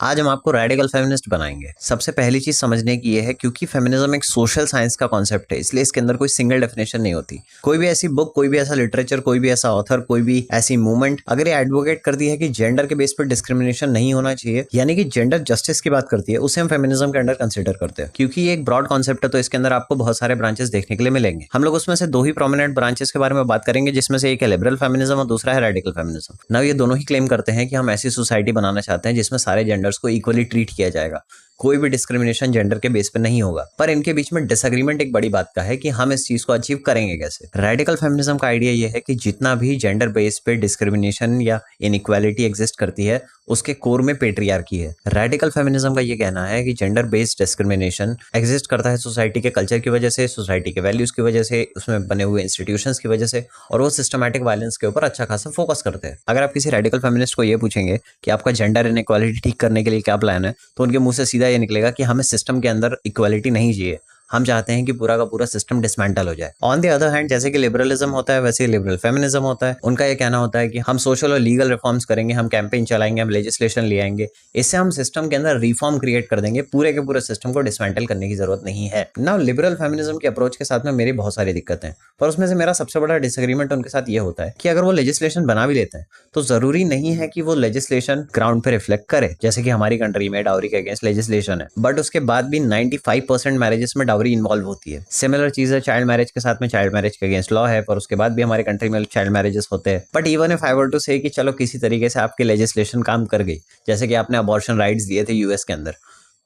आज हम आपको रेडिकल फेमिनिस्ट बनाएंगे। सबसे पहली चीज समझने की ये है, क्योंकि फेमिनिज्म एक सोशल साइंस का कॉन्सेप्ट है, इसलिए इसके अंदर कोई सिंगल डेफिनेशन नहीं होती। कोई भी ऐसी बुक, कोई भी ऐसा लिटरेचर, कोई भी ऐसा ऑथर, कोई भी ऐसी मूवमेंट अगर ये एडवोकेट करती है कि जेंडर के बेस पर डिस्क्रिमिनेशन नहीं होना चाहिए, यानी कि जेंडर जस्टिस की बात करती है, उसे हम फेमिनिज्म के अंडर कंसिडर करते हैं। क्योंकि ये एक ब्रॉड कॉन्सेप्ट है, तो इसके अंदर आपको बहुत सारे ब्रांचेस देखने के लिए मिलेंगे। हम लोग उसमें से दो ही प्रोमिनेंट ब्रांचेस के बारे में बात करेंगे, जिसमें से एक है लिबरल फेमिनिज्म और दूसरा है रेडिकल फेमिनिज्म। नाउ ये दोनों ही क्लेम करते हैं कि हम ऐसी सोसाइटी बनाना चाहते हैं जिसमें सारे जेंडर्स को इक्वली ट्रीट किया जाएगा, कोई भी डिस्क्रिमिनेशन जेंडर के बेस पे नहीं होगा। पर इनके बीच में डिसएग्रीमेंट एक बड़ी बात का है कि हम इस चीज को अचीव करेंगे कैसे। रेडिकल फेमिनिज्म का आइडिया ये है कि जितना भी जेंडर बेस पे डिस्क्रिमिनेशन या इनइक्वालिटी एग्जिस्ट करती है, उसके कोर में पेट्रियार्की है। रेडिकल फेमिनिज्म का ये कहना है कि जेंडर बेस्ड डिस्क्रिमिनेशन एग्जिस्ट करता है सोसाइटी के कल्चर की वजह से, सोसाइटी के वैल्यूज की वजह से, उसमें बने हुए इंस्टीट्यूशंस की वजह से, और वो सिस्टमैटिक वायलेंस के ऊपर अच्छा खासा फोकस करते हैं। अगर आप किसी रेडिकल फेमिनिस्ट को ये पूछेंगे कि आपका जेंडर इनइक्वालिटी ठीक करने के लिए क्या प्लान है, तो उनके मुंह से सीधा ये निकलेगा कि हमें सिस्टम के अंदर इक्वालिटी नहीं चाहिए, हम चाहते हैं कि पूरा का पूरा सिस्टम डिसमेंटल हो जाए। ऑन द अदर हैंड, जैसे कि लिबरलिज्म होता है, वैसे ही लिबरल फेमिनिज्म होता है। उनका ये कहना होता है कि हम सोशल और लीगल रिफॉर्म्स करेंगे, हम कैंपेन चलाएंगे, हम लेजिस्लेशन ले आएंगे, इससे हम सिस्टम के अंदर रिफॉर्म क्रिएट कर देंगे, पूरे के पूरे सिस्टम को डिसमेंटल करने की जरूरत नहीं है। नाउ लिबरल फेमिनिज्म की अप्रोच के साथ में मेरी बहुत सारी दिक्कतें हैं, पर उसमें से मेरा सबसे बड़ा डिसएग्रीमेंट उनके साथ ये होता है कि अगर वो लेजिस्लेशन बना भी लेते हैं, तो जरूरी नहीं है कि वो लेजिस्लेशन ग्राउंड पे रिफ्लेक्ट करे। जैसे कि हमारी कंट्री में डाउरी के अगेंस्ट लेजिस्लेशन है, बट उसके बाद भी 95% मैरिजेस में डाउरी इन्वॉल्व होती है। सिमिलर चीज है चाइल्ड मैरिज के साथ में, चाइल्ड मैरिज के अगेंस्ट लॉ है, पर उसके बाद भी हमारे कंट्री में चाइल्ड मैरिजेस होते हैं। But even if I were to say कि चलो किसी तरीके से आपकी लेजिस्लेशन काम कर गई, जैसे कि आपने अबॉर्शन राइट्स दिए थे यूएस के अंदर,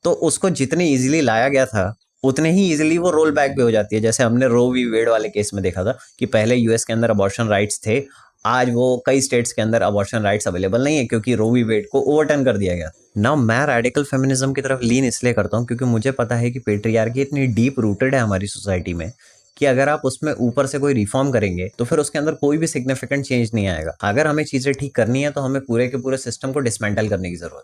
तो उसको जितनी इजीली लाया गया था, उतने ही इजीली वो रोल बैक भी हो जाती है। जैसे हमने रो वी वेड वाले केस में देखा था कि पहले यूएस के अंदर अबॉर्शन राइट्स थे, आज वो कई स्टेट्स के अंदर अबॉर्शन राइट्स अवेलेबल नहीं है, क्योंकि रो वी वेड को ओवरटर्न कर दिया गया। नाउ मैं रेडिकल फेमिनिज्म की तरफ लीन इसलिए करता हूँ क्योंकि मुझे पता है कि पेट्रियार्की इतनी डीप रूटेड है हमारी सोसाइटी में कि अगर आप उसमें ऊपर से कोई रिफॉर्म करेंगे तो फिर उसके अंदर कोई भी सिग्निफिकेंट चेंज नहीं आएगा। अगर हमें चीजें ठीक करनी है तो हमें पूरे के पूरे सिस्टम को डिसमेंटल करने की जरूरत है।